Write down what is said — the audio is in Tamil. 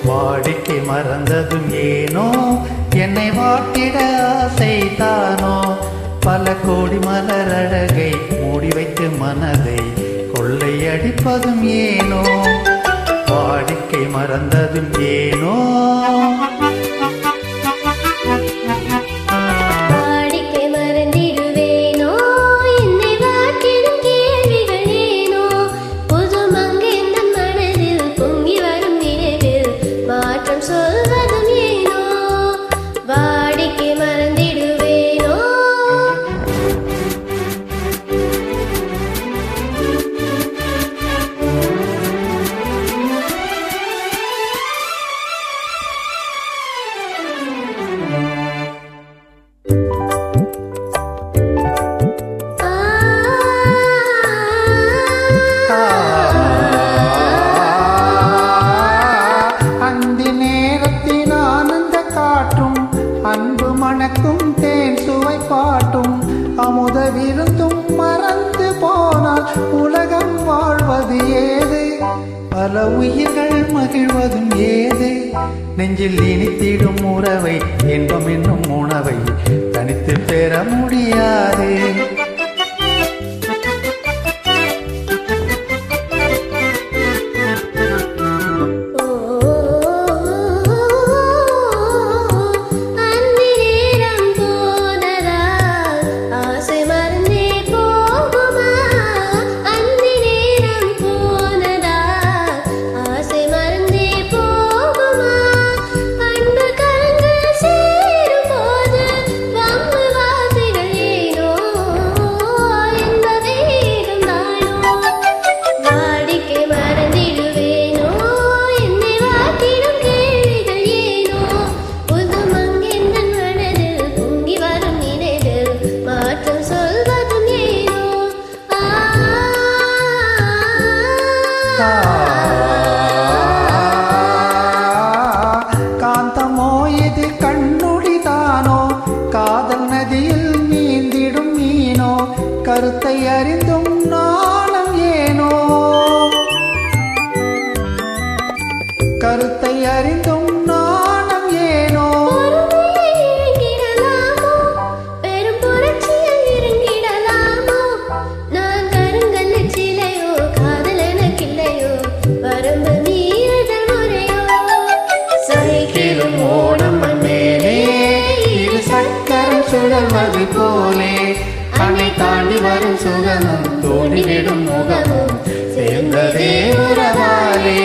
வாடிக்கை மறந்ததும் ஏனோ, என்னை வாட்டிட ஆசைதானோ, பல கோடி மலரழகை மூடி வைத்து மனதை கொள்ளையடிப்பதும் ஏனோ, வாடிக்கை மறந்ததும் ஏனோ. அன்பு மணக்கும் தேன் சுவை பாட்டும் அமுத விருந்தும் மறந்து போனால் உலகம் வாழ்வது ஏது, பல உயிர்கள் மகிழ்வதும் ஏது, நெஞ்சில் இனித்திடும் உறவை இன்பம் என்னும் உணவை தனித்து பெற முடியாது. காந்தமோ இது கண்ணுடிதானோ, காதல் நதியில் நீந்திடும் மீனோ, கருத்தை அறிந்தும் நாணம் ஏனோ, கருத்தை அறிந்தும் நாணம் ஏனோ. சுழல்வது போலே அன்னை தாண்டி வரும் சுகமும் தோண்டிவிடும் முகமும் சேர்ந்ததே உறவாலே.